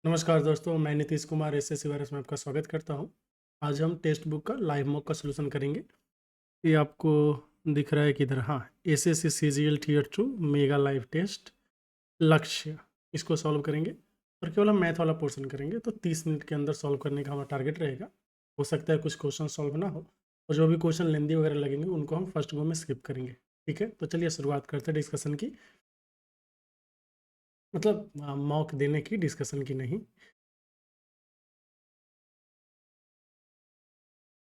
नमस्कार दोस्तों, मैं नीतीश कुमार एसएससी वायरस में आपका स्वागत करता हूं। आज हम टेक्स्ट बुक का लाइव मॉक का सलूशन करेंगे। ये आपको दिख रहा है कि इधर, हाँ, SSC CGL tier 2 mega live test Lakshya, इसको सॉल्व करेंगे और केवल हम मैथ वाला पोर्शन करेंगे। तो 30 मिनट के अंदर सॉल्व करने का हमारा टारगेट रहेगा। हो सकता है कुछ क्वेश्चन सॉल्व ना हो, और जो भी क्वेश्चन लेंदी वगैरह लगेंगे उनको हम फर्स्ट गो में स्किप करेंगे। ठीक है, तो चलिए शुरुआत करते हैं डिस्कशन की, मतलब मॉक देने की, डिस्कशन की नहीं।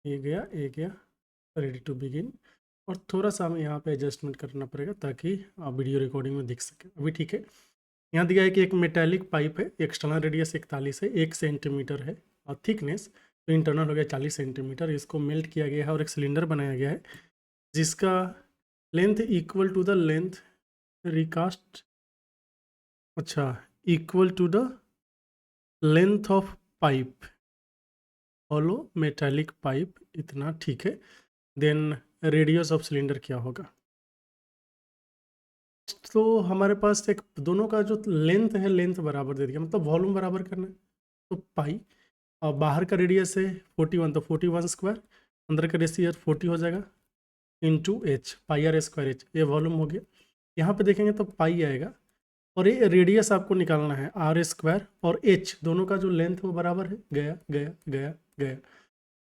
ये गया रेडी टू बिगिन। और थोड़ा सा हमें यहाँ पे एडजस्टमेंट करना पड़ेगा ताकि वीडियो रिकॉर्डिंग में दिख सके। अभी ठीक है। यहाँ दिया है कि एक मेटालिक पाइप है, एक्सटर्नल रेडियस 41 है, 1 सेंटीमीटर है, और थिकनेस तो इंटरनल हो गया 40 सेंटीमीटर। इसको मेल्ट किया गया है और एक सिलेंडर बनाया गया है जिसका length equal to the length recast, अच्छा, equal to the length of pipe, hollow metallic pipe, इतना ठीक है। देन रेडियस ऑफ सिलेंडर क्या होगा? तो हमारे पास एक दोनों का जो लेंथ है, लेंथ बराबर दे दिया, मतलब वॉल्यूम बराबर करना है। तो पाई, और बाहर का रेडियस है 41, तो 41 स्क्वायर, अंदर का रेडियस 40 हो जाएगा, into H, pi R square H, ये वॉल्यूम हो गया। यहाँ पे देखेंगे तो पाई आएगा, और ये रेडियस आपको निकालना है, आर स्क्वायर और एच दोनों का जो लेंथ वो बराबर है, गया गया गया गया।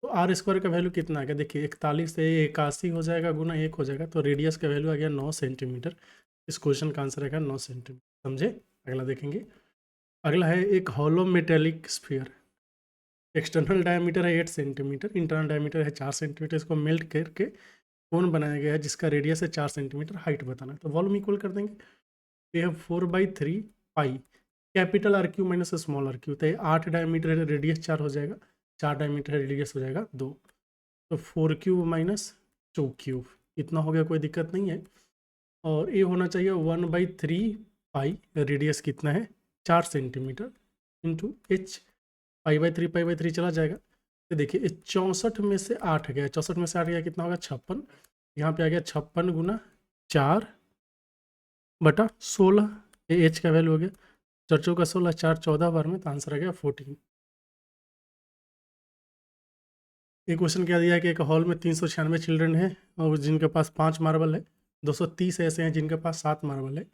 तो आर स्क्वायर का वैल्यू कितना आ गया? देखिए 41 से 81 हो जाएगा, गुना 1 हो जाएगा, तो रेडियस का वैल्यू आ गया 9 सेंटीमीटर। इस क्वेश्चन का आंसर आएगा 9 सेंटीमीटर। समझे? अगला देखेंगे। अगला है एक hollow metallic sphere, external diameter है 8 सेंटीमीटर, इंटरनल डायमीटर है 4 सेंटीमीटर। इसको मेल्ट करके कोन बनाया गया है जिसका रेडियस है 4 सेंटीमीटर, हाइट बताना है। तो वॉल्यूम इक्वल कर देंगे। ये है 4/3 pi capital R cube minus small R cube. तो ये 8 डायमीटर है, रेडियस 4 हो जाएगा, 4 डायमीटर है, रेडियस हो जाएगा 2। तो 4 क्यूब माइनस 2 क्यूब, इतना हो गया, कोई दिक्कत नहीं है। और ये होना चाहिए 1/3 पाई, रेडियस कितना है 4 centimetre, into H, pi by three चला जाएगा। तो देखिए 64 में से 8 गया, 64 में से 8 गया, कितना होगा 56। यहाँ पे आ गया 56 गुना 4/16, ये एच का वैल्यू हो गया। 4 का 16, 4 14 बार में, तो आंसर आ गया 14। ये क्वेश्चन क्या दिया है कि एक हॉल में 396 चिल्ड्रन हैं और जिनके पास 5 मार्बल है, 230 ऐसे हैं जिनके पास 7 मार्बल है,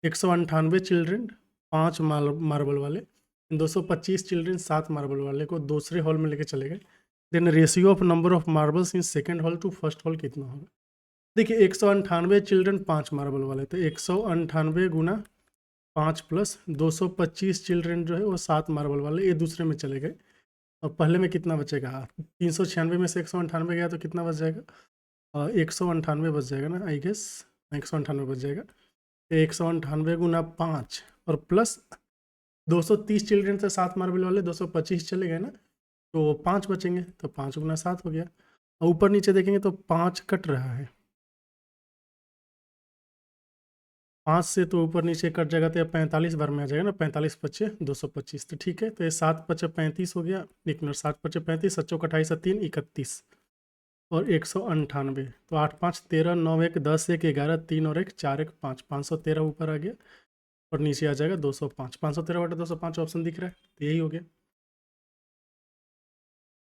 198 चिल्ड्रन 5 मार्बल वाले, 225 चिल्ड्रन 7 मार्बल वाले को दूसरे हॉल में लेके चले गए। Then ratio of number of marbles in second hall to first hall कितना होगा? देखिए 198 चिल्ड्रन 5 मार्बल वाले, तो 198 गुना 5 प्लस 225 चिल्ड्रन जो है वो 7 मार्बल वाले, ये दूसरे में चले गए। और पहले में कितना बचेगा? 396 में से 198 गया तो कितना बच जाएगा? 198 बच जाएगा ना, आई गेस 198 बच जाएगा। 198 गुना 5 और प्लस 230 चिल्ड्रन से 7 मार्बल वाले 225 चले गए ना, तो 5 बचेंगे, तो 5 गुना 7 हो गया। और ऊपर नीचे देखेंगे तो 5 कट रहा है, 5 से तो ऊपर नीचे कट जाएगा, तो 45 बार में आ जाएगा ना, 45 पच्चे 225, तो ठीक है। तो ये 7 पच्चे 35 हो गया, 1 मिनट, 7 पच्चे 35, 7 चौक 28, 3 31, और 198, तो 8 5 13, 9 1 10 1 11, 3 और 1 4 1 5, 513 ऊपर आ गया, और नीचे आ जाएगा 205, 513/205 ऑप्शन दिख रहा है, तो यही हो गया।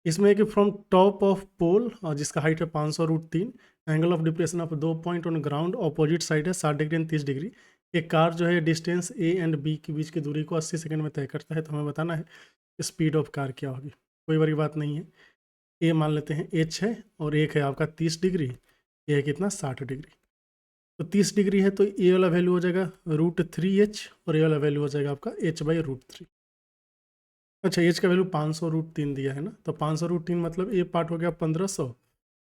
इसमें है कि फ्रॉम टॉप ऑफ पोल, जिसका हाइट है 500√3, angle of depression of 2 point on ground opposite side है 60 डिग्री एंड 30 डिग्री। एक कार जो है डिस्टेंस ए एंड बी के बीच की दूरी को 80 सेकंड में तय करता है, तो हमें बताना है स्पीड ऑफ कार क्या होगी। कोई बड़ी बात नहीं है। ए मान लेते हैं एच है, और एक है आपका 30 डिग्री, ये है कितना 60 डिग्री। तो 30 डिग्री है तो ए वाला वैल्यू हो जाएगा √3h, और ए वाला वैल्यू हो जाएगा आपका h/√3। अच्छा, एच का वैल्यू 500√3 दिया है ना, तो 500√3 मतलब ए पार्ट हो गया 1500,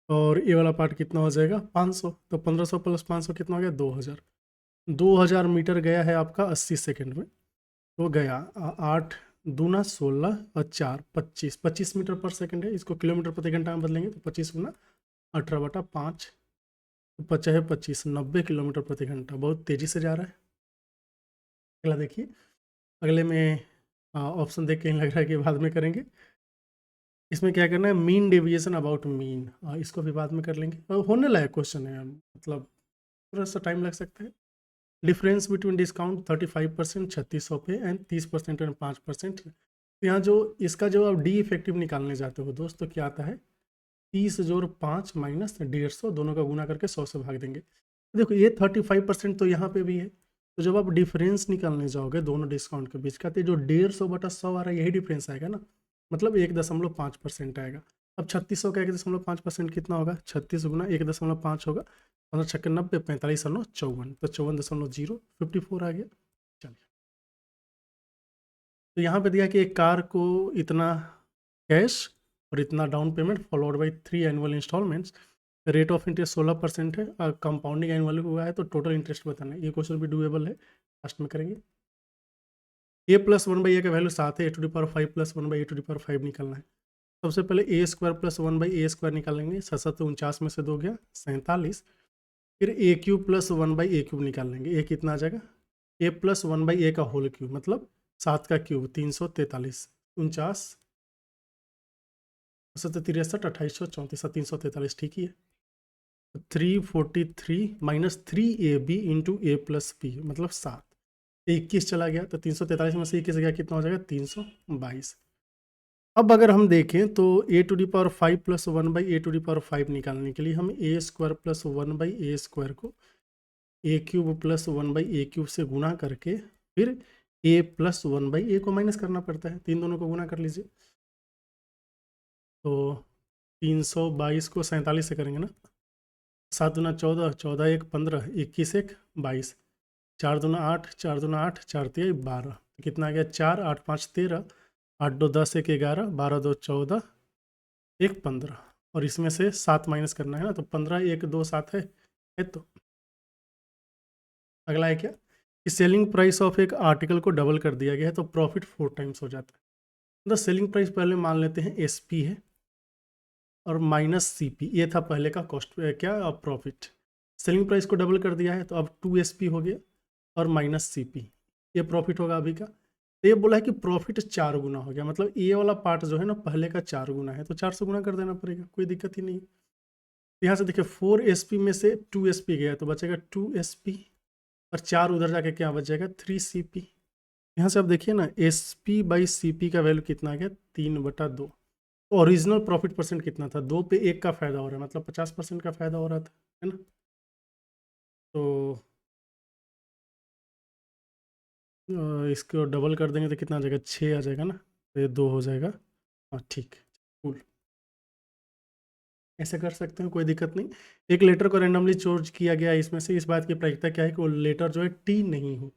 और ए वाला पार्ट कितना हो जाएगा 500, तो 1500 प्लस 500 कितना हो गया 2000। 2000 मीटर गया है आपका 80 सेकंड में, तो गया 8 दूना 16 और 4 25, 25 मीटर पर सेकंड है। इसको किलोमीटर प्रति घंटा में बदलेंगे तो 25 गुना 18/5, तो 50 है 25, 90 किलोमीटर प्रति घंटा, बहुत तेज़ी से जा रहा है। अगला देखिए। अगले में ऑप्शन देख के ही लग रहा है कि बाद में करेंगे। इसमें क्या करना है, मीन डेविएशन अबाउट मीन, इसको भी बाद में कर लेंगे। होने लायक क्वेश्चन है, मतलब थोड़ा सा टाइम लग सकता है। डिफरेंस बिटवीन डिस्काउंट 35% 3600 पे एंड 30% एंड 5%। तो यहाँ जो इसका जो आप डी इफेक्टिव निकालने जाते हो दोस्त, तो क्या आता है 30 जोड़ 5 माइनस 150, दोनों का गुना करके 100 से भाग देंगे। देखो ये 35% तो यहाँ पे भी है, तो जब आप डिफरेंस निकालने जाओगे दोनों डिस्काउंट के बीच का, तो जो 150/100 आ रहा है यही डिफरेंस आएगा ना, मतलब 1.5% आएगा। अब 3600 का 1.5% कितना होगा, 36 गुना 1.5 होगा, 15 छक्के 90, 45 और 9 54, तो 54.054 आ गया। चलिए, तो यहाँ पे दिया कि एक कार को इतना कैश और इतना down payment followed by 3 annual instalments, rate of interest 16% है, कंपाउंडिंग एनुअल हुआ है, तो टोटल इंटरेस्ट बताना है। ये क्वेश्चन भी डूएबल है, लास्ट में करेंगे। ए प्लस 1/a का वैल्यू 7 है, a⁵ प्लस 1/a ⁵ निकालना है। सबसे पहले a² प्लस 1/a² निकालेंगे, 7 49 में से 2 गया 47। फिर a³ प्लस 1/a³ निकाल लेंगे, a कितना आ जाएगा, a प्लस 1/a का होल क्यूब, मतलब 7 का क्यूब 343, 49 63 2834 343, ठीक ही है। 343 minus 3ab into a plus b मतलब 7, 21 चला गया, तो 343 में से 21 गया, कितना हो जाएगा 322। अब अगर हम देखें तो a⁵ प्लस 1/a⁵ निकालने के लिए हम a² प्लस 1/a² को a³ प्लस 1/a³ से गुणा करके फिर a प्लस 1/a को माइनस करना पड़ता है, तीन दोनों को गुणा कर लीजिए। तो 322 को 47 से करेंगे ना, 7 दूना 14, 14 1 15, 21 1 22, 4 दूना 8, 4 दूना 8, 4 3 12, तो कितना आ गया 4 8 5 13, 8 2 10 1 11, 12 2 14, 1 15, और इसमें से 7 माइनस करना है ना, तो 15 1 2 7 है। तो अगला है क्या कि सेलिंग प्राइस ऑफ एक आर्टिकल को डबल कर दिया गया है, तो प्रॉफिट 4 टाइम्स हो जाता है। मतलब सेलिंग प्राइस पहले मान लेते हैं SP है और माइनस CP, ये था पहले का कॉस्ट क्या प्रॉफिट। सेलिंग प्राइस को डबल कर दिया है, तो अब 2SP हो गया और माइनस CP, ये प्रॉफिट होगा अभी का। तो ये बोला है कि प्रॉफिट 4 गुना हो गया, मतलब ये वाला पार्ट जो है ना पहले का 4 गुना है, तो 4 से गुना कर देना पड़ेगा, कोई दिक्कत ही नहीं। यहाँ से देखिए 4SP में से 2SP गया, तो बचेगा 2SP और 4 उधर जाके क्या बच जाएगा 3CP। यहाँ से आप देखिए ना SP/CP का वैल्यू कितना आ गया 3/2। तो ओरिजिनल प्रॉफिट परसेंट कितना था, 2 पे 1 का फायदा हो रहा है, मतलब 50% का फायदा हो रहा था, है ना। तो इसको डबल कर देंगे तो कितना आ जाएगा 6 आ जाएगा ना, तो ये 2 हो जाएगा। हाँ ठीक, कूल, ऐसे कर सकते हैं, कोई दिक्कत नहीं। एक लेटर को रैंडमली चूज किया गया है, इसमें से इस बात की प्रायिकता क्या है कि वो लेटर जो है T नहीं हो।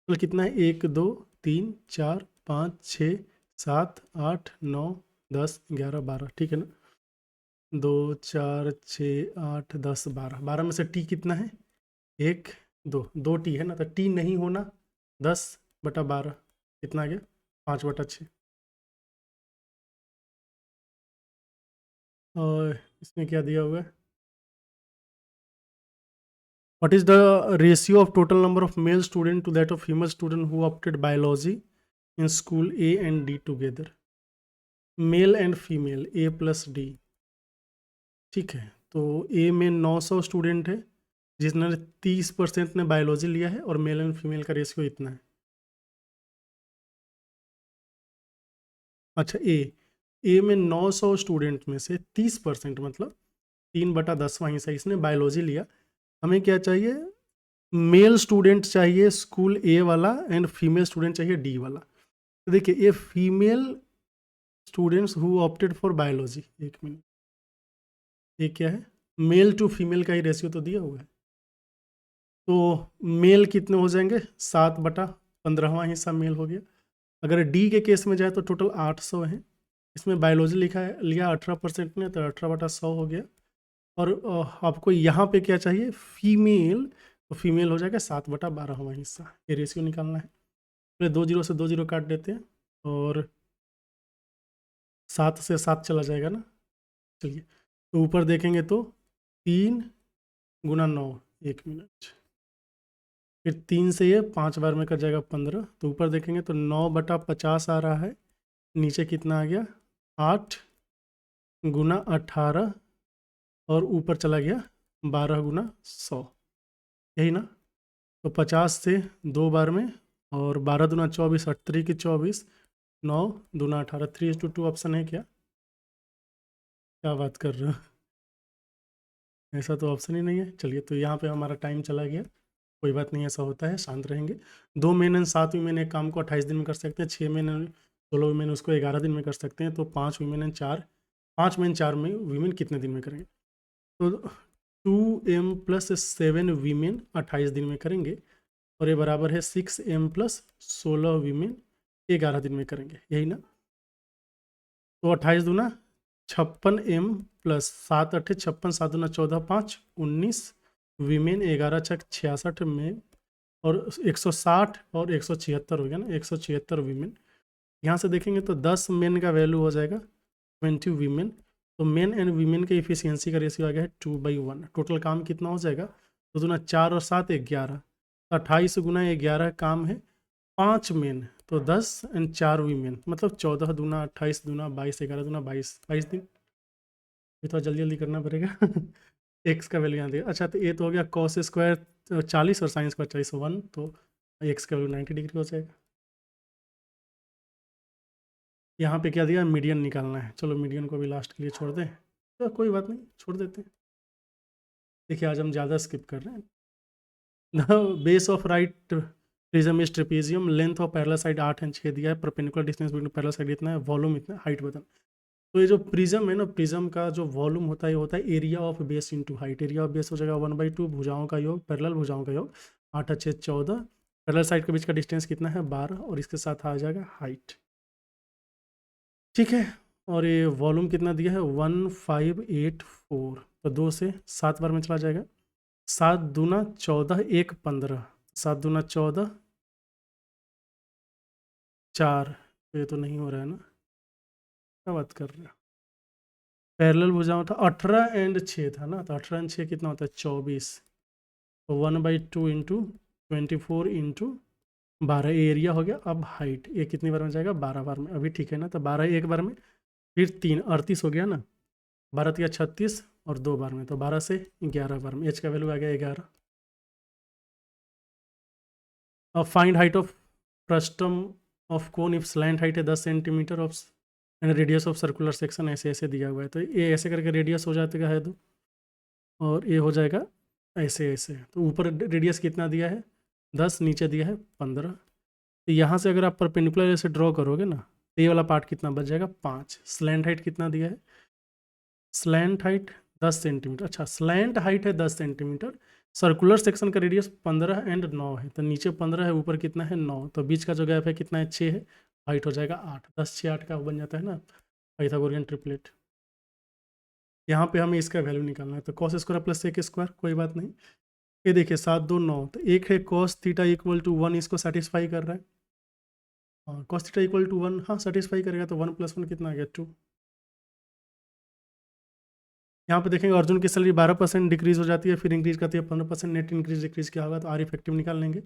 तो कितना है 1 2 3 4 5 6 7 8 9 10 11 12, ठीक है ना। 2 4 6 8 10 12, 12 में से T कितना है 1 2 T है ना, तो T नहीं होना 10/12 कितना आ गया 5/6। और इसमें क्या दिया हुआ है, what is the ratio of total number of male student to that of female student who opted biology in school A and D together. Male and female A plus D, ठीक है। तो A में 900 student है, जिसने 30% ने biology लिया है, और मेल एंड फीमेल का रेशियो इतना है। अच्छा ए में 900 स्टूडेंट में से 30% मतलब 3/10वां हिस्सा इसने बायोलॉजी लिया। हमें क्या चाहिए, मेल स्टूडेंट चाहिए स्कूल A वाला एंड फीमेल स्टूडेंट चाहिए D वाला। तो देखिए ये female students who opted for biology, एक मिनट, ये क्या है मेल टू फीमेल का ही रेशियो तो दिया हुआ है। तो मेल कितने हो जाएंगे 7/15वां हिस्सा मेल हो गया। अगर D के केस में जाए तो टोटल 800 है, इसमें बायोलॉजी लिखा है लिया 18% ने, तो 18/100 हो गया। और आपको यहाँ पे क्या चाहिए फीमेल, तो फीमेल हो जाएगा 7/12वां हिस्सा, ये रेशियो निकालना है। पहले 2 जीरो से 2 जीरो काट देते हैं, और 7 से 7 चला जाएगा ना। चलिए, तो ऊपर देखेंगे तो 3 गुना 9, 1 मिनट, फिर 3 से ये 5 बार में कट जाएगा 15, तो ऊपर देखेंगे तो 9/50 आ रहा है, नीचे कितना आ गया 8 गुना 18, और ऊपर चला गया 12 गुना 100, यही ना। तो 50 से 2 बार में, और 12 दूना 24, 8 3 की 24, 9 दूना 18, 3:2 ऑप्शन है क्या? क्या बात कर रहे हो? ऐसा तो ऑप्शन ही नहीं है। चलिए, तो यहाँ पे हमारा टाइम चला गया। कोई बात नहीं, ऐसा होता है, शांत रहेंगे। 2 मेन एंड 7 वीमेन एक काम को 28 दिन में कर सकते हैं। 6 मेन एंड 16 वीमेन उसको 11 दिन में कर सकते हैं। तो 5 वीमेन एंड 5 मेन 4 में वीमेन कितने दिन में करेंगे? तो 2m + 7 वीमेन 28 दिन में करेंगे, और ये बराबर है 6m + 16 वीमेन 11 दिन में करेंगे, यही ना? तो 28 दूना 56m + 7 8 56, 7 दूना 14 5 19 वीमेन 11 छक 66 में, और 160 और 176 हो गया ना, 176 वीमेन। यहाँ से देखेंगे तो 10 मेन का वैल्यू हो जाएगा 20 वीमेन। तो मेन एंड वीमेन के इफिशियंसी का रेशियो आ गया है 2/1। टोटल काम कितना हो जाएगा? तो दूना 4 और 7 11, 28 गुना 11 काम है 5 मेन, तो 10 एंड 4 वीमेन, मतलब 14 दूना 28 दूना 22, 11 दूना 22, 22 दिन। ये थोड़ा जल्दी जल्दी करना पड़ेगा। एक्स का वैल्यू यहाँ दिया। अच्छा, तो ये तो हो गया कॉस स्क्वायर 40 और साइन स्क्वायर 40, 1, तो एक्स का वैल्यू 90 डिग्री हो जाएगा। यहाँ पे क्या दिया? मीडियन निकालना है। चलो मीडियन को भी लास्ट के लिए छोड़ दें, तो कोई बात नहीं, छोड़ देते हैं। देखिए, आज हम ज़्यादा स्किप कर रहे हैं। The base of right prism is trapezium, length of parallel side 8 and 6 दिया है, perpendicular distance between parallel side इतना है, वॉल्यूम इतना, हाइट बता। तो ये जो प्रिज्म है ना, प्रिज्म का जो वॉल्यूम होता है, ये होता है area of base into height. Area of base हो जाएगा 1/2 भुजाओं का योग, पैरेलल भुजाओं का योग, 8 और 6 14, पैरेलल साइड के बीच का डिस्टेंस कितना है? 12, और इसके साथ आ जाएगा हाइट। ठीक है, और ये वॉल्यूम कितना दिया है? 1584, तो 2 से 7 बार में चला जाएगा। 7 दूना 14, 1 15, 7 दूना 14 4, तो ये तो नहीं हो रहा है ना, क्या बात कर रहे हो? पैरेलल भुजाओं था 18 एंड 6 था ना, तो 18 एंड 6 कितना होता है? 24, तो 1/2 इंटू 24 इंटू 12, एरिया हो गया। अब हाइट ये कितनी बार में जाएगा? 12 बार में। अभी ठीक है ना, तो 12 एक बार में, फिर 3 38 हो गया ना, 12 3 36, और 2 बार में, तो 12 से 11 बार में। एच का वैल्यू आ गया 11। अब find height of frustum of cone if slant height है 10 centimetre of and radius of circular section ऐसे ऐसे दिया हुआ है। तो ये ऐसे करके रेडियस हो जाएगा है 2, और ये हो जाएगा ऐसे ऐसे। तो ऊपर रेडियस कितना दिया है? 10, नीचे दिया है 15। तो यहाँ से अगर आप परपेंडिकुलर ऐसे ड्रॉ करोगे ना, तो ये वाला पार्ट कितना बच जाएगा? 5। स्लैंट हाइट कितना दिया है? Slant height 10 centimetre. अच्छा, स्लैंट हाइट है 10 सेंटीमीटर, सर्कुलर सेक्शन का रेडियस 15 एंड 9 है, तो नीचे 15 है, ऊपर कितना है? 9, तो बीच का जो गैप है कितना है? 6 है। हाइट हो जाएगा 8, 10 6 8 का बन जाता है ना पाइथागोरियन ट्रिपलेट। यहाँ पे हमें इसका वैल्यू निकालना है, तो cos square plus sec square, कोई बात नहीं। ये देखिए 7 2 9, तो एक है कॉस थीटा इक्वल टू 1, इसको सेटिस्फाई कर रहा है। हाँ, कॉस थीटा इक्वल टू 1, हाँ सेटिस्फाई करेगा, तो 1 + 1 कितना आ गया? 2। यहाँ पे देखेंगे अर्जुन की सैलरी 12% डिक्रीज हो जाती है, फिर इंक्रीज करती है 15%। नेट इंक्रीज डिक्रीज क्या होगा? तो आर इफेक्टिव निकाल लेंगे।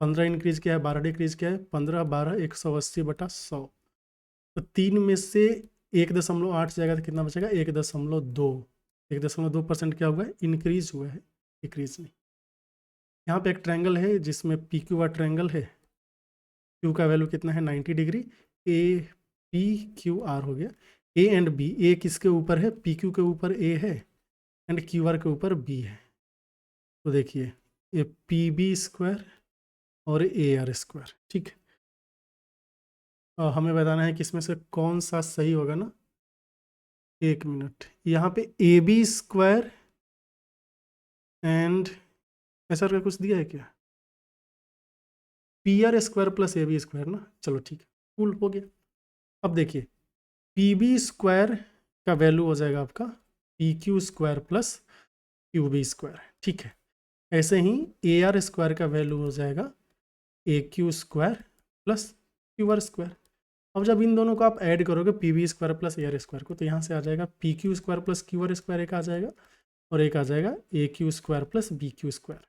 15 इंक्रीज किया है, 12 डिक्रीज किया है, 15 12 180/100। तो 3 में से 1.8 जाएगा, तो कितना बचेगा? 1.2। 1.2% क्या हुआ है? इंक्रीज हुआ है, डिक्रीज नहीं। यहाँ पे एक ट्रायंगल है जिसमें पी क्यू आर ट्रायंगल है। क्यू का वैल्यू कितना है? 90 degree. A P Q R हो गया। ए एंड बी, ए किसके ऊपर है? पी क्यू के ऊपर ए है, एंड क्यू आर के ऊपर बी है। तो देखिए, ये पी बी स्क्वायर और ए आर स्क्वायर, ठीक है। हमें बताना है कि इसमें से कौन सा सही होगा ना। 1 मिनट, यहाँ पे ए बी स्क्वायर एंड ऐसा करके कुछ दिया है क्या? P R square plus A B square ना, चलो ठीक है, कूल हो गया। अब देखिए, पी बी स्क्वायर का वैल्यू हो जाएगा आपका P Q square plus Q B square, ठीक है। ऐसे ही ए आर स्क्वायर का वैल्यू हो जाएगा A Q square plus Q R square. अब जब इन दोनों को आप ऐड करोगे P B square plus A R square को, तो यहाँ से आ जाएगा P Q square plus Q R square एक आ जाएगा, और एक आ जाएगा A Q square plus B Q square.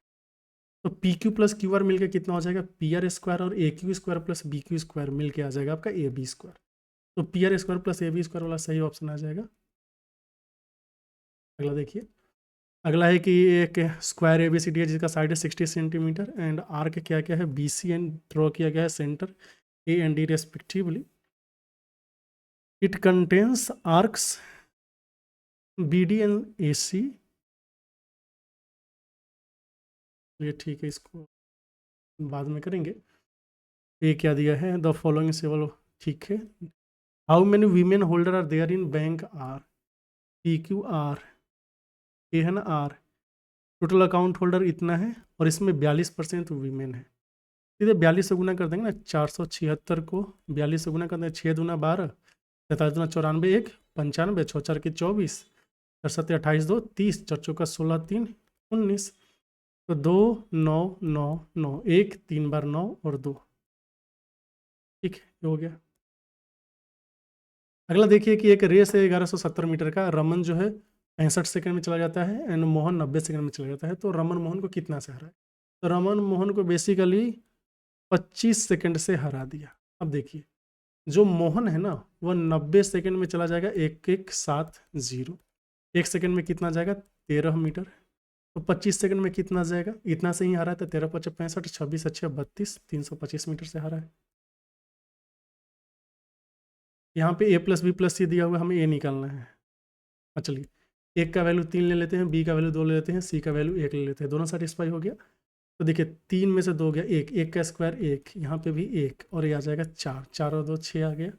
तो P Q plus Q R मिलकर कितना हो जाएगा? पी आर स्क्वायर, और A Q square plus B Q square मिलकर आ जाएगा आपका ए बी स्क्वायर। तो P R square plus A B square वाला सही ऑप्शन आ जाएगा। अगला देखिए, अगला है कि एक स्क्वायर ABCD है जिसका साइड है 60 सेंटीमीटर एंड आर्क क्या क्या है BC एंड ड्रॉ किया गया है centre A and D respectively. It contains arcs BD and AC. ये ठीक है, इसको बाद में करेंगे. ये क्या दिया है, द फॉलोइंग सेवल, ठीक है. How many women holder are there in bank are, PQR, ये है ना R. टोटल अकाउंट होल्डर इतना है और इसमें 42% वीमेन है. सीधे 42 से गुना कर देंगे ना, 476 को 42 से गुना कर देंगे. 6 दूना 12, 43 दूना 94, 1 95, 6 4 के 24, 4 7 28, 2 30, 4 चौका 16, 3 19. तो 2 9 9 9, 1 3 बार 9 और 2. ठीक है, ये हो गया. अगला देखिए कि एक रेस है 1170 मीटर का. रमन जो है 65 सेकंड में चला जाता है एंड मोहन 90 सेकंड में चला जाता है. तो रमन मोहन को कितना से हरा है? तो रमन मोहन को बेसिकली 25 सेकंड से हरा दिया. अब देखिए जो मोहन है ना वह 90 सेकंड में चला जाएगा 1170. 1 सेकंड में कितना जाएगा? 13 मीटर. तो 25 सेकंड में कितना जाएगा? इतना से ही हरा है. तो 13 5 65, 26 अच्छे 32, 325 मीटर से हरा है. यहाँ पे A+B+C दिया हुआ है, हमें A निकालना है. चलिए, एक का वैल्यू 3 ले लेते हैं, B का वैल्यू 2 ले लेते हैं, C का वैल्यू 1 ले लेते हैं. दोनों सेटिस्फाई हो गया. तो देखिए 3 में से 2 गया 1, 1 का स्क्वायर 1, यहाँ पे भी 1 और ये आ जाएगा 4, 4 और 2 6 आ गया.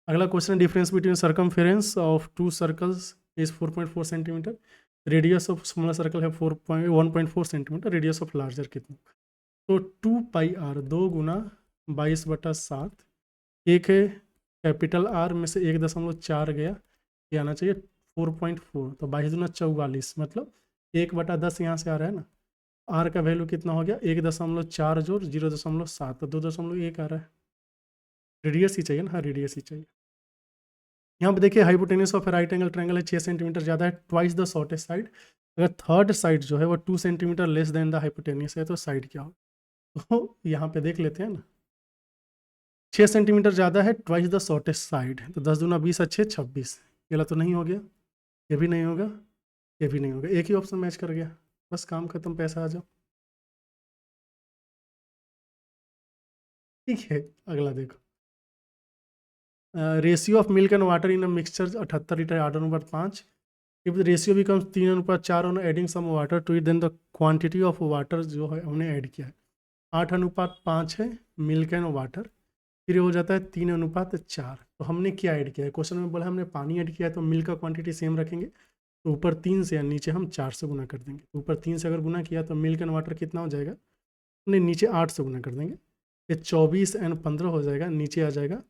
अगला question, difference between circumference of to circles is 4.4 centimetre. Radius of smaller circle है 1.4 सेंटीमीटर. रेडियस ऑफ लार्जर कितना? तो 2πr 2 गुना 22/7. एक है कैपिटल R में से 1.4 गया, ये आना चाहिए 4.4. तो 22 दूना 44, मतलब 1/10 यहाँ से आ रहा है ना. R का वैल्यू कितना हो गया? 1.4 जोड़ 0.7, तो 2.1 आ रहा है. रेडियस ही चाहिए ना, हाँ रेडियस ही चाहिए. यहाँ पे देखिए hypotenuse of right angle triangle है 6 सेंटीमीटर ज़्यादा है, ट्वाइस द शॉर्टेस्ट साइड. अगर थर्ड साइड जो है वो 2 centimetre less than the hypotenuse है तो साइड क्या हो? तो यहाँ पे देख लेते हैं ना, 6 सेंटीमीटर ज़्यादा है, ट्वाइस द शॉर्टेस्ट साइड. तो 10 दूना 20 अच्छे 26. ये वाला तो नहीं हो गया, ये भी नहीं होगा, ये भी नहीं होगा. एक ही ऑप्शन मैच कर गया, बस काम खत्म, पैसा आ जाओ. ठीक है, अगला देखो. Ratio of milk and water in a mixture 78 litre, order number 5. If the ratio becomes 3:4 on adding some water to it, then the quantity of water जो है हमने ऐड किया है 8:5 है मिल्क एंड वाटर. फिर ये हो जाता है 3:4. तो हमने क्या ऐड किया है? क्वेश्चन में बोला हमने पानी ऐड किया है, तो मिल्क का क्वांटिटी सेम रखेंगे. तो ऊपर 3 से या नीचे हम 4 से गुना कर देंगे. ऊपर 3 से अगर गुना किया तो मिल्क एंड वाटर कितना हो जाएगा? नहीं, नीचे 8 से गुना कर देंगे. ये 24 एंड 15 हो जाएगा, नीचे आ जाएगा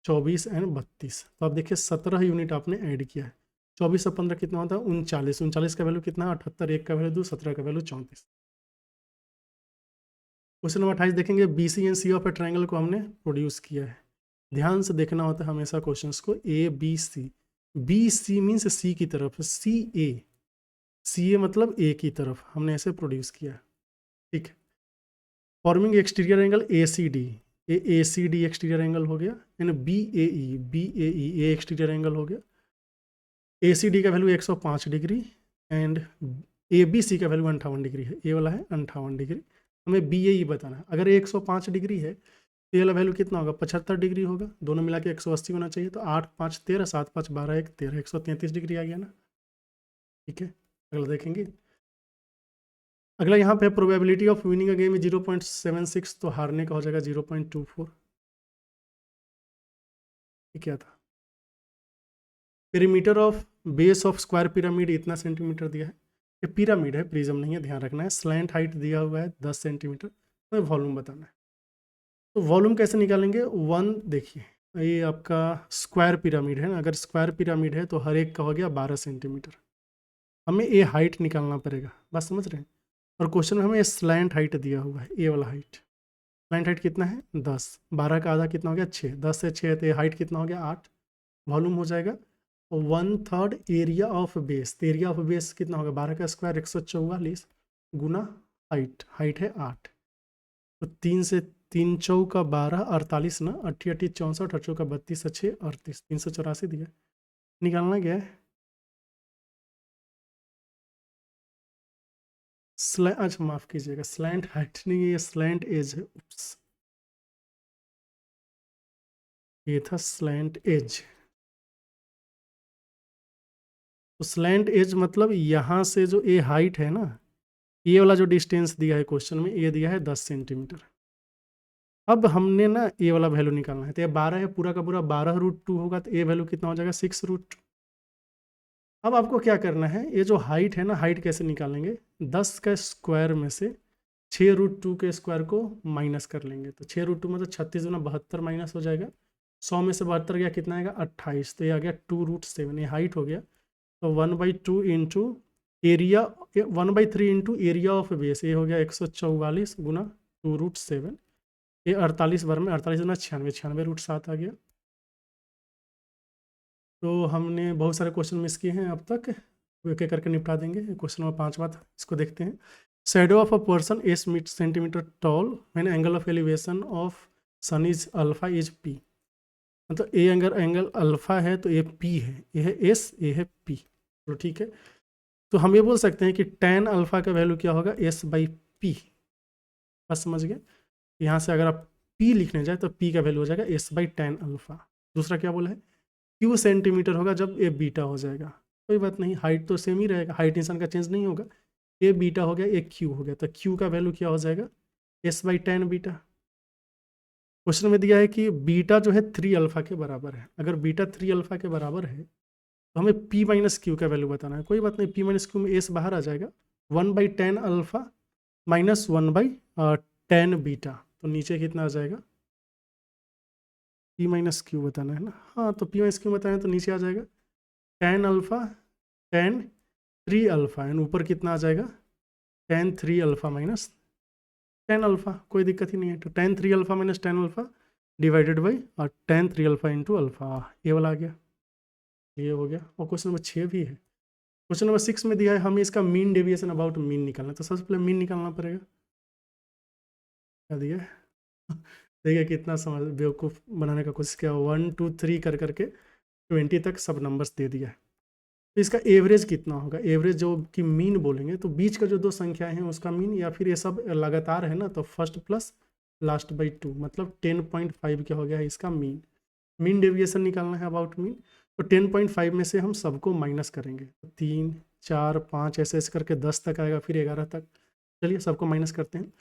24 एंड 32. तो आप देखिए 17 यूनिट आपने ऐड किया है. 24 से 15 कितना होता है? 39. 39 का वैल्यू कितना? 78. 1 का वैल्यू 2, 17 का वैल्यू 34. क्वेश्चन नंबर 28 देखेंगे. BC and C of A triangle को हमने प्रोड्यूस किया है. ध्यान से देखना होता है हमेशा क्वेश्चंस को. ABC, BC मीन्स C की तरफ, CA मतलब A की तरफ हमने ऐसे प्रोड्यूस किया है. ठीक है. Forming exterior angle ACD, ACD exterior angle हो गया. And BAE A exterior angle हो गया. ACD का वैल्यू 105 डिग्री एंड ABC का वैल्यू 58 डिग्री है. ये वाला है 58 डिग्री. हमें BAE बताना है. अगर 105 डिग्री है तो ये वाला वैल्यू कितना होगा? 75 डिग्री होगा. दोनों मिला के 180 होना चाहिए. तो 8 5 13, 7 5 12, 1 13, 133 डिग्री आ गया ना. ठीक है, अगला देखेंगे. अगला यहाँ पे probability of winning a game में 0.76, तो हारने का हो जाएगा 0.24. ये क्या था? Perimeter of base of square pyramid इतना सेंटीमीटर दिया है. ये पिरामिड है, प्रिज्म नहीं है, ध्यान रखना है. स्लैंट हाइट दिया हुआ है 10 सेंटीमीटर. तो वॉल्यूम बताना है. तो वॉल्यूम कैसे निकालेंगे? 1, देखिए ये आपका स्क्वायर पिरामिड है ना. अगर स्क्वायर पिरामिड है तो हर एक का हो गया 12 सेंटीमीटर. हमें ये हाइट निकालना पड़ेगा, बात समझ रहे हैं. और क्वेश्चन में हमें स्लैंट हाइट दिया हुआ है, ये वाला हाइट. स्लैंट हाइट कितना है? 10. 12 का आधा कितना हो गया? 6. 10 से 6 तो हाइट कितना हो गया? 8. वॉल्यूम हो जाएगा 1/3 एरिया ऑफ बेस. तो एरिया ऑफ बेस कितना होगा? 12 का स्क्वायर 144 गुना हाइट. हाइट है 8. तो 3 से 3 चौका 12, 48 ना. 8 8 64, 8 चौका 32, 6 38, 384 दिया. निकालना क्या है? अच्छा माफ़ कीजिएगा, स्लैंट हाइट नहीं है, ये स्लैंट एज है। उप्स, ये था स्लैंट एज। तो स्लैंट एज मतलब यहाँ से जो ये हाइट है ना, ये वाला जो डिस्टेंस दिया है क्वेश्चन में, ये दिया है 10 सेंटीमीटर। अब हमने ना ये वाला वैल्यू निकालना है, तो ये 12 है, पूरा का पूरा 12√2 होगा, तो ये वैल्यू कितना हो जाएगा 6√2। अब आपको क्या करना है, ये जो हाइट है ना, हाइट कैसे निकालेंगे, 10 का स्क्वायर में से 6√2 के स्क्वायर को माइनस कर लेंगे, तो 6√2 मतलब 36 गुना 72 माइनस हो जाएगा। 100 में से 72 गया, कितना आएगा 28, तो ये आ गया 2√7, ये हाइट हो गया। तो 1/2 into area, 1/3 into area of base, ये हो गया 144 गुना 2√7, ये 48 बार में 48 गुना 96, 96√7 आ गया। तो हमने बहुत सारे क्वेश्चन मिस किए हैं अब तक, एक एक करके निपटा देंगे। क्वेश्चन नंबर 5 बात इसको देखते हैं। Shadow of a person 8 centimetre tall when angle of elevation of sun is alpha is P. मतलब ए अगर एंगल अल्फा है तो ये पी है, ये है एस, ये है पी। तो ठीक है, तो हम ये बोल सकते हैं कि tan अल्फा का वैल्यू क्या होगा, S/P। बस समझ गए। यहाँ से अगर आप P लिखने जाए तो P का वैल्यू हो जाएगा S/tan अल्फा। दूसरा क्या बोला है, Q सेंटीमीटर होगा जब ये बीटा हो जाएगा। कोई बात नहीं, हाइट तो सेम ही रहेगा, हाइट इंसान का चेंज नहीं होगा। ये बीटा हो गया, ये Q हो गया, तो Q का वैल्यू क्या हो जाएगा, S/tan बीटा। क्वेश्चन में दिया है कि बीटा जो है 3 अल्फा के बराबर है। अगर बीटा 3 अल्फा के बराबर है तो हमें P माइनस क्यू का वैल्यू बताना है। कोई बात नहीं, P माइनस क्यू में एस बाहर आ जाएगा, 1/tan alpha minus 1/tan beta, तो नीचे कितना आ जाएगा, P माइनस क्यू बताना है ना। हाँ, तो P माइनस क्यू बताना है तो नीचे आ जाएगा tan alpha tan 3 alpha, and ऊपर कितना आ जाएगा tan 3 alpha minus tan alpha. कोई दिक्कत ही नहीं है, तो tan 3 alpha minus tan alpha divided by और tan 3 अल्फा इंटू अल्फा, ये वाला आ गया, ये हो गया। और क्वेश्चन नंबर 6 भी है। क्वेश्चन नंबर 6 में दिया है हमें इसका मीन डेविएशन अबाउट मीन निकालना है। तो सबसे पहले मीन निकालना पड़ेगा। क्या दिया है देखिए कितना समझ बेवकूफ़ बनाने का कोशिश किया, 1 2 3 कर करके 20 तक सब नंबर्स दे दिया है। तो इसका एवरेज कितना होगा, एवरेज जो कि मीन बोलेंगे तो बीच का जो दो संख्याएं हैं उसका मीन, या फिर ये सब लगातार है ना, तो फर्स्ट प्लस लास्ट बाई 2 मतलब 10.5 क्या हो गया है इसका मीन। मीन डेविएशन निकालना है अबाउट मीन, तो 10.5 में से हम सबको माइनस करेंगे, 3 4 5 ऐसे ऐसे करके 10 तक आएगा, फिर 11 तक। चलिए सबको माइनस करते हैं।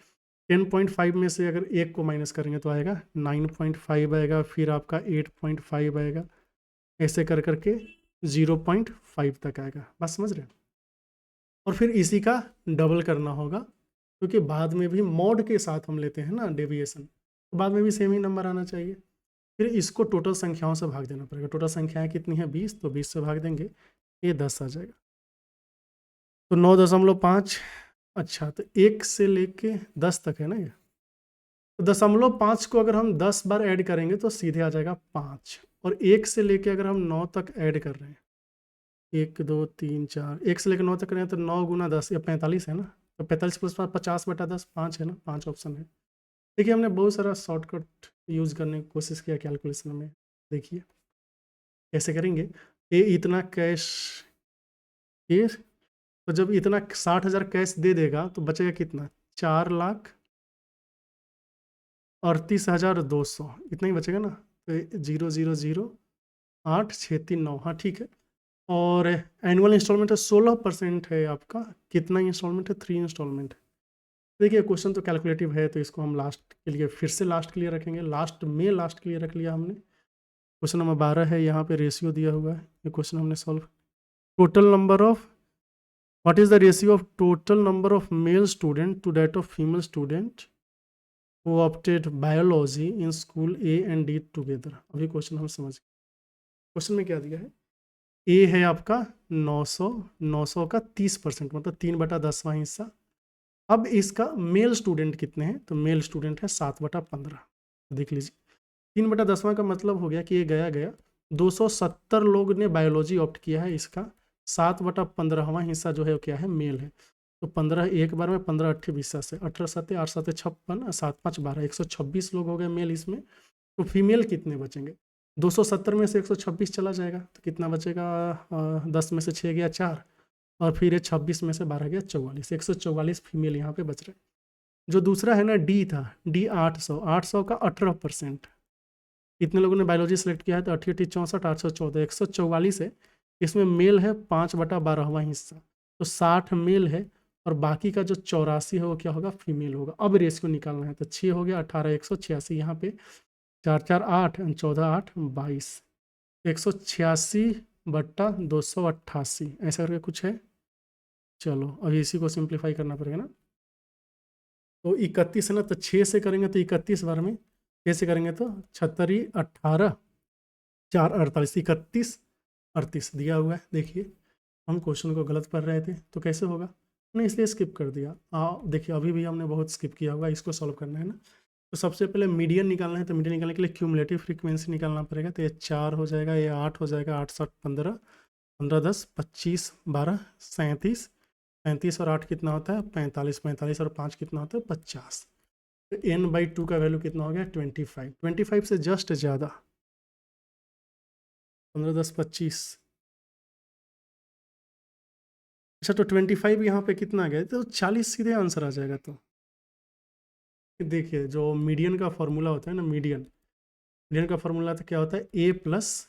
10.5 में से अगर एक को माइनस करेंगे तो आएगा 9.5 आएगा, फिर आपका 8.5 आएगा, ऐसे कर करके 0.5 तक आएगा। बस समझ रहे हैं। और फिर इसी का डबल करना होगा, क्योंकि बाद में भी मॉड के साथ हम लेते हैं ना डेविएशन, तो बाद में भी सेम ही नंबर आना चाहिए। फिर इसको टोटल संख्याओं से भाग देना पड़ेगा। टोटल संख्याएं कितनी है 20, तो 20 से भाग देंगे, ये 10 आ जाएगा। तो 9.5, अच्छा तो 1 से लेके 10 तक है ना ये, तो 0.5 को अगर हम 10 बार ऐड करेंगे तो सीधे आ जाएगा 5। और 1 से लेके अगर हम 9 तक ऐड कर रहे हैं, 1 2 3 4, 1 से लेकर 9 तक करें तो 9 गुना 10 या 45 है ना, तो 45 प्लस 50/10 5 है ना, 5 ऑप्शन है। देखिए हमने बहुत सारा शॉर्टकट यूज़ करने की कोशिश किया कैलकुलेशन में। देखिए कैसे करेंगे, ये इतना कैश, ये तो जब इतना 60,000 कैश दे देगा तो बचेगा कितना, 4,38,200, इतना ही बचेगा ना। तो 0,0,0,8,6,3,9, हाँ ठीक है। और एनुअल इंस्टॉलमेंट है 16% है आपका, कितना इंस्टॉलमेंट है, 3 इंस्टॉलमेंट है। देखिए क्वेश्चन तो कैलकुलेटिव है, तो इसको हम लास्ट के लिए, फिर से लास्ट के लिए रखेंगे, लास्ट के लिए रख लिया हमने। क्वेश्चन नंबर 12 है, यहाँ पे रेशियो दिया हुआ है, ये क्वेश्चन हमने solve. Total number of, what is the ratio of total number of male student to that of female student who opted biology in school A and D together। अभी question हम समझ गए। Question में क्या दिया है, ए है आपका 900 का 30% मतलब 3/10वां हिस्सा। अब इसका मेल स्टूडेंट कितने हैं, तो मेल स्टूडेंट है 7/15। देख लीजिए 3/10वां का मतलब हो गया कि ये गया गया 270 लोग ने बायोलॉजी ऑप्ट किया है, इसका 7/15वां हिस्सा जो है वो क्या है, मेल है। तो 15 एक बार में 15 8 20 से 18 7 8 7 56 7 5 12 126 लोग हो गए मेल इसमें। तो फीमेल कितने बचेंगे, 270 में से 126 चला जाएगा तो कितना बचेगा, 10 में से 6 गया 4, और फिर ये 26 में से 12 गया 44, 144 फीमेल यहाँ पे बच रहे। जो दूसरा है ना डी था, डी 800, 800 का 18%। इतने लोगों ने बायोलॉजी सेलेक्ट किया है तो 88 64 814, 144 है। इसमें मेल है 5/12वां हिस्सा, तो 60 मेल है और बाकी का जो 84 है वो क्या होगा, फीमेल होगा। अब रेशियो निकालना है तो 6 हो गया 18 186, यहाँ पे 4 4 8 14 8 22, 186/288 ऐसा करके कुछ है। चलो अभी इसी को सिंप्लीफाई करना पड़ेगा ना। तो 31 है ना, तो 6 से करेंगे तो 31 बार में, 6 से करेंगे तो 76 18 4 48, 31 38 दिया हुआ है। देखिए हम क्वेश्चन को गलत पढ़ रहे थे तो कैसे होगा, नहीं इसलिए स्किप कर दिया। देखिए अभी भी हमने बहुत स्किप किया होगा, इसको सॉल्व करना है ना। तो सबसे पहले मीडियन निकालना है, तो मीडियन निकालने के लिए क्यूमुलेटिव फ्रीक्वेंसी निकालना पड़ेगा। तो ये 4 हो जाएगा, ये 8 हो जाएगा, 8 7 15 15 10 25 12 37, 35 और 8 कितना होता है 45, 45 और 5 कितना होता है 50। तो n/2 का वैल्यू कितना हो गया 25, 25 से जस्ट ज़्यादा, 15 10 25। अच्छा तो 25 यहाँ पे कितना आ गया, तो 40 सीधे आंसर आ जाएगा। तो देखिए जो मीडियन का फॉर्मूला होता है ना, मीडियन का फॉर्मूला तो क्या होता है a plus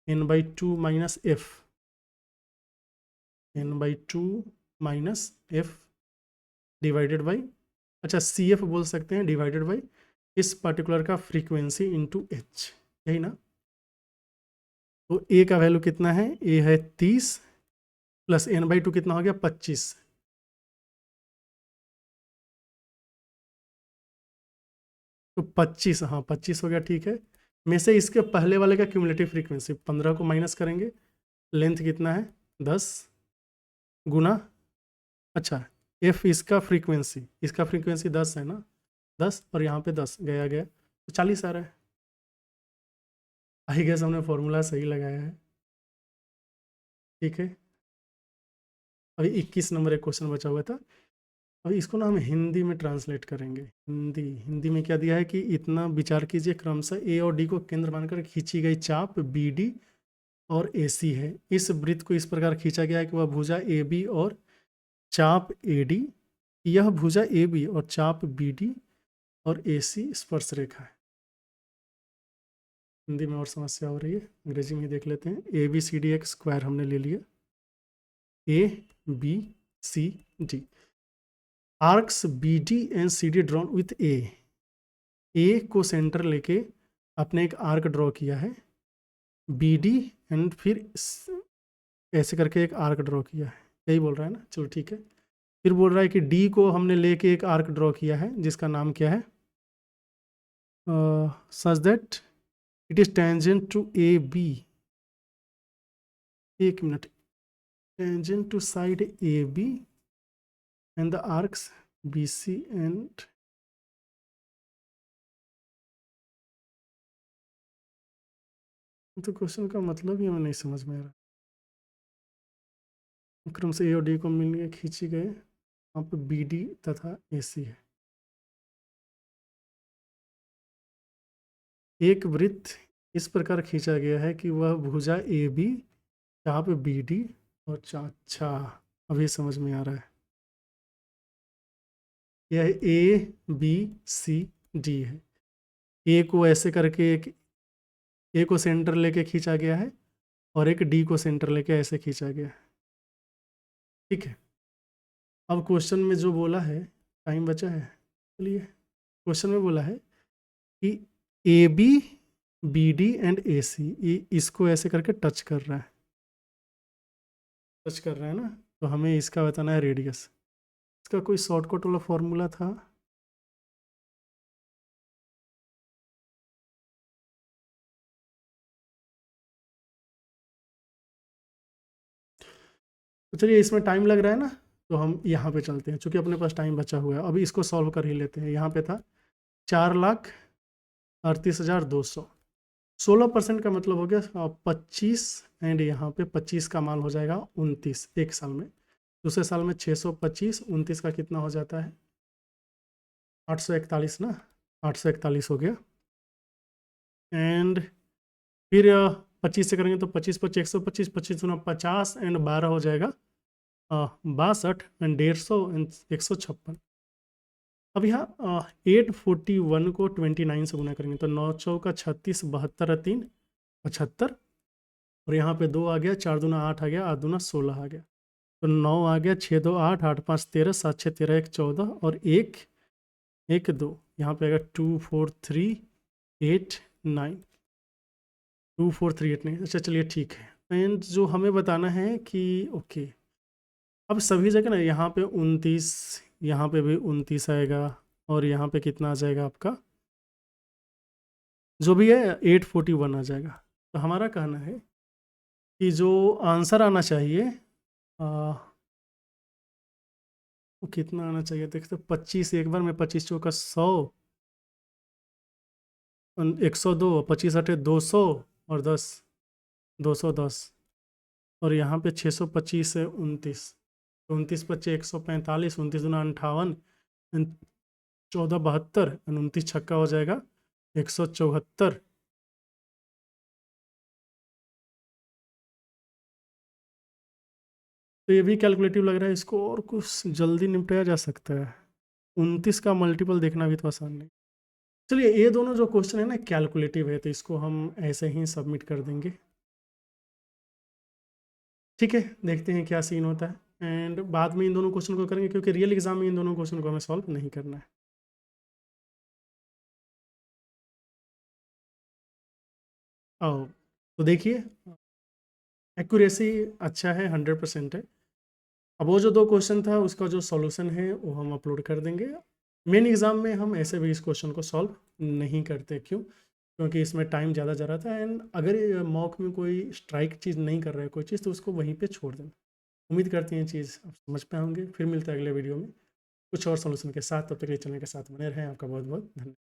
n/2 minus F, n/2 minus F divided by, अच्छा सी एफ बोल सकते हैं, डिवाइडेड बाई इस पर्टिकुलर का फ्रीक्वेंसी इंटू एच, यही ना। तो ए का वैल्यू कितना है, ए है 30 प्लस n/2 कितना हो गया 25, तो 25, हाँ 25 हो गया, ठीक है। में से इसके पहले वाले का क्यूमुलेटिव फ्रीक्वेंसी 15 को माइनस करेंगे, लेंथ कितना है 10 गुना, अच्छा एफ इसका फ्रीक्वेंसी 10 है ना, 10 और यहाँ पे 10 गया गया तो 40 आ रहा है। आई गेस हमने फॉर्मूला सही लगाया है, ठीक है। अभी 21 नंबर एक क्वेश्चन बचा हुआ था। अभी इसको ना हम हिंदी में ट्रांसलेट करेंगे। हिंदी में क्या दिया है कि इतना विचार कीजिए, क्रमशः ए और डी को केंद्र मानकर खींची गई चाप बी डी और ए सी है। इस वृत्त को इस प्रकार खींचा गया है कि वह भुजा ए बी और चाप ए डी, यह भुजा ए बी और चाप बी डी और ए सी स्पर्श रेखा है। हिंदी में और समस्या हो रही है, अंग्रेजी में ही देख लेते हैं। ए बी सी डी एक स्क्वायर हमने ले लिया, A B C D, arcs B D and C D drawn with A को सेंटर लेके आपने एक आर्क ड्रॉ किया है, बी डी एंड फिर ऐसे करके एक आर्क ड्रॉ किया है, यही बोल रहा है ना। चलो ठीक है, फिर बोल रहा है कि डी को हमने लेके एक आर्क ड्रॉ किया है जिसका नाम क्या है, such that it is tangent to A B, एक मिनट, tangent to side A B and the arcs B C and, तो क्वेश्चन का मतलब ही हमें नहीं समझ में आ रहा। क्रम से ए और डी को मिलकर खींची गए, वहाँ पर बी डी तथा ए सी है। एक वृत्त इस प्रकार खींचा गया है कि वह भुजा ए बी चाप बी डी और अच्छा अभी समझ में आ रहा है, यह ए बी सी डी है। ए को ऐसे करके एक ए को सेंटर लेके खींचा गया है और एक डी को सेंटर लेके ऐसे खींचा गया है, ठीक है। अब क्वेश्चन में जो बोला है, टाइम बचा है, चलिए क्वेश्चन में बोला है कि A B B D and A C इसको ऐसे करके टच कर रहा है, ना, तो हमें इसका बताना है रेडियस। इसका कोई शॉर्टकट वाला फॉर्मूला था, तो चलिए इसमें टाइम लग रहा है ना, तो हम यहाँ पे चलते हैं, चूँकि अपने पास टाइम बचा हुआ है। अभी इसको सॉल्व कर ही लेते हैं। यहाँ पे था 4,38,200, 16% का मतलब हो गया 25 एंड यहाँ पे 25 का मान हो जाएगा 29 एक साल में। दूसरे साल में 625, 29 का कितना हो जाता है 841 ना, 841 हो गया। एंड फिर 25 से करेंगे तो 25 25 125, 25 गुना 50 एंड 12 हो जाएगा 62 एंड 150 156। अब यहाँ 841 को 29 से गुना करेंगे तो 9 चौका 36, 72 3 75, और यहाँ पे 2 आ गया, 4 दूना 8 आ गया, 8 दूना 16 आ गया, तो 9 आ गया, 6 2 8, 8 5 13, 7 6 13, 1 14 और 1 1 2, यहाँ पे आएगा 2 4 3 8 9, 2 4 3 8 9। अच्छा चलिए ठीक है। एंड जो हमें बताना है कि ओके, अब सभी जगह ना यहाँ पे 29, यहाँ पे भी 29 आएगा, और यहाँ पे कितना आ जाएगा आपका, जो भी है 841 आ जाएगा। तो हमारा कहना है कि जो आंसर आना चाहिए वो कितना आना चाहिए, देखते 25, एक बार में 25 चौका 100, 102, 25 अठे 200 और 10 210, और यहाँ पे 625 है 29, 29 25 145, 29 दूना 58, 14 72, 29 छक्का हो जाएगा 174। तो ये भी कैलकुलेटिव लग रहा है, इसको और कुछ जल्दी निपटाया जा सकता है। 29 का मल्टीपल देखना भी तो आसान नहीं। चलिए ये दोनों जो क्वेश्चन है ना कैलकुलेटिव है, तो इसको हम ऐसे ही सबमिट कर देंगे। ठीक है, देखते हैं क्या सीन होता है, एंड बाद में इन दोनों क्वेश्चन को करेंगे क्योंकि रियल एग्जाम में इन दोनों क्वेश्चन को हमें सॉल्व नहीं करना है। आओ, तो देखिए एक्यूरेसी अच्छा है, 100% है। अब वो जो दो क्वेश्चन था उसका जो सॉल्यूशन है वो हम अपलोड कर देंगे। मेन एग्ज़ाम में हम ऐसे भी इस क्वेश्चन को सॉल्व नहीं करते, क्यों? क्योंकि इसमें टाइम ज़्यादा जा रहा था, एंड अगर मॉक में कोई स्ट्राइक चीज़ नहीं कर रहा है कोई चीज़, तो उसको वहीं पे छोड़ देना। उम्मीद करते हैं चीज़ आप समझ पाए होंगे। फिर मिलते हैं अगले वीडियो में कुछ और सॉल्यूशन के साथ। तब तक के लिए चैनल के साथ बने रहें। आपका बहुत बहुत धन्यवाद।